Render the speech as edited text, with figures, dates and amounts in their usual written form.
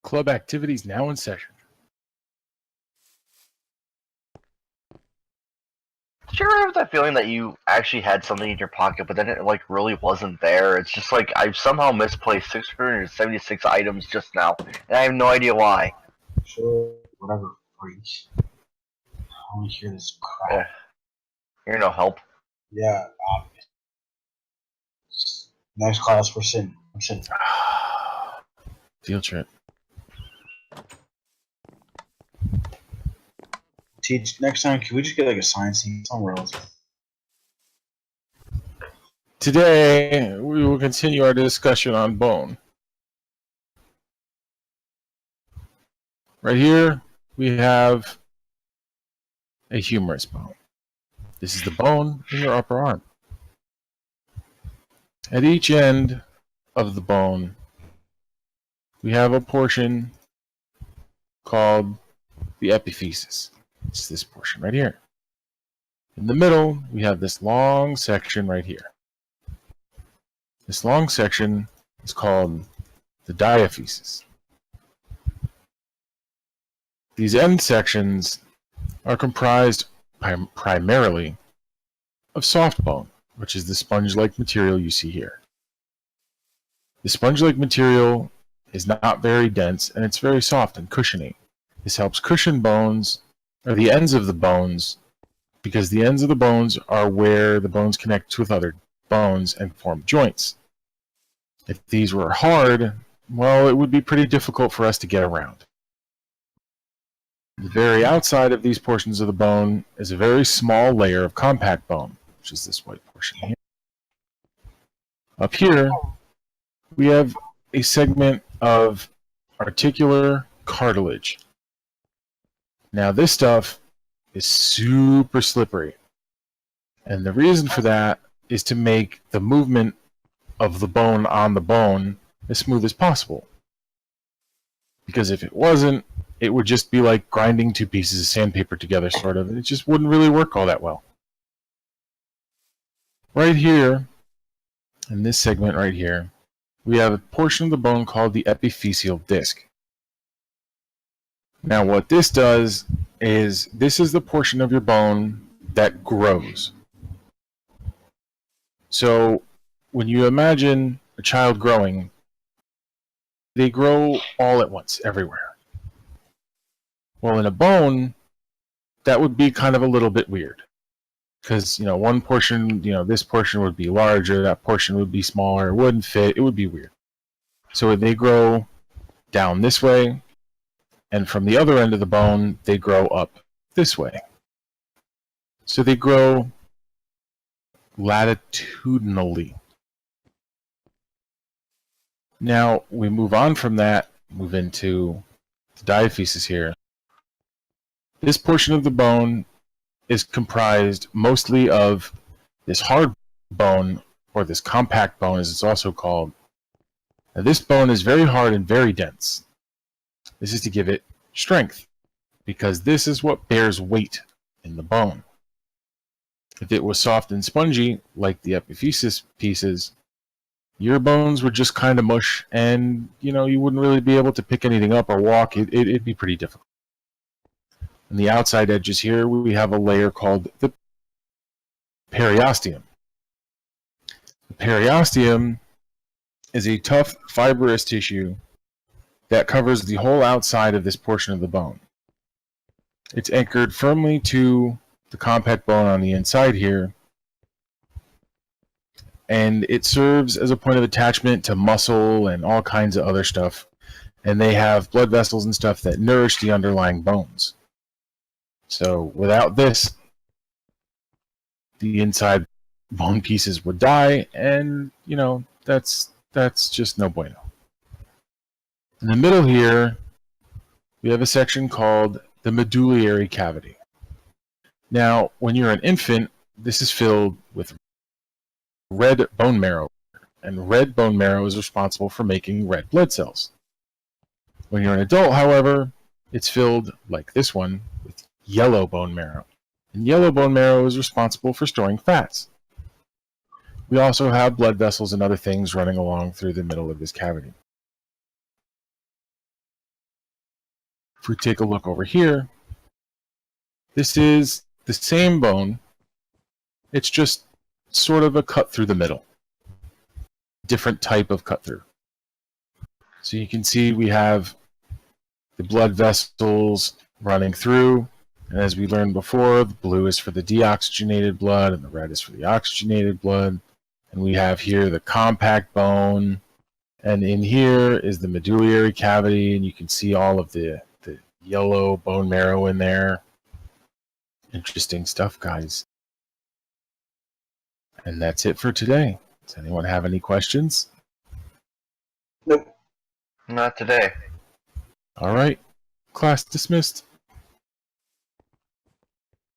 Club activities now in session. Did you ever have that feeling that you actually had something in your pocket, but then it like really wasn't there? It's just like I've somehow misplaced 676 items just now, and I have no idea why. Sure, whatever, freaks. I want to hear this crap. You're no help. Yeah, obvious. Next class, we're sitting. I'm sitting. Field trip. Teach next time. Can we just get like a science team somewhere else? Today, we will continue our discussion on bone. Right here, we have a humerus bone. This is the bone in your upper arm. At each end of the bone, we have a portion called the epiphysis. It's this portion right here. In the middle, we have this long section right here. This long section is called the diaphysis. These end sections are comprised primarily of soft bone, which is the sponge-like material you see here. The sponge-like material is not very dense, and it's very soft and cushiony. This helps cushion bones, or the ends of the bones, because the ends of the bones are where the bones connect with other bones and form joints. If these were hard, well, it would be pretty difficult for us to get around. The very outside of these portions of the bone is a very small layer of compact bone, which is this white portion here. Up here, we have a segment of articular cartilage. Now, this stuff is super slippery, and the reason for that is to make the movement of the bone on the bone as smooth as possible. Because if it wasn't, it would just be like grinding two pieces of sandpaper together, sort of, and it just wouldn't really work all that well. Right here, in this segment right here, we have a portion of the bone called the epiphyseal disc. Now what this does is, this is the portion of your bone that grows. So when you imagine a child growing, they grow all at once, everywhere. Well, in a bone, that would be kind of a little bit weird. Because, one portion, this portion would be larger, that portion would be smaller, it wouldn't fit, it would be weird. So they grow down this way, and from the other end of the bone, they grow up this way. So they grow latitudinally. Now, we move on from that, move into the diaphysis here. This portion of the bone is comprised mostly of this hard bone, or this compact bone as it's also called. Now, this bone is very hard and very dense. This is to give it strength, because this is what bears weight in the bone. If it was soft and spongy, like the epiphysis pieces, your bones would just kind of mush, and you wouldn't really be able to pick anything up or walk. It'd be pretty difficult. On the outside edges here, we have a layer called the periosteum. The periosteum is a tough, fibrous tissue that covers the whole outside of this portion of the bone. It's anchored firmly to the compact bone on the inside here, and it serves as a point of attachment to muscle and all kinds of other stuff. And they have blood vessels and stuff that nourish the underlying bones. So without this, the inside bone pieces would die, and that's just no bueno. In the middle here, we have a section called the medullary cavity. Now, when you're an infant, this is filled with red bone marrow, and red bone marrow is responsible for making red blood cells. When you're an adult, however, it's filled, like this one, with yellow bone marrow, and yellow bone marrow is responsible for storing fats. We also have blood vessels and other things running along through the middle of this cavity. if we take a look over here, this is the same bone. It's just sort of a cut through the middle. Different type of cut through. So you can see we have the blood vessels running through. And as we learned before, the blue is for the deoxygenated blood and the red is for the oxygenated blood. And we have here the compact bone. And in here is the medullary cavity, and you can see all of the yellow bone marrow in there. Interesting stuff, guys. And that's it for today. Does anyone have any questions? Nope. Not today. All right. Class dismissed.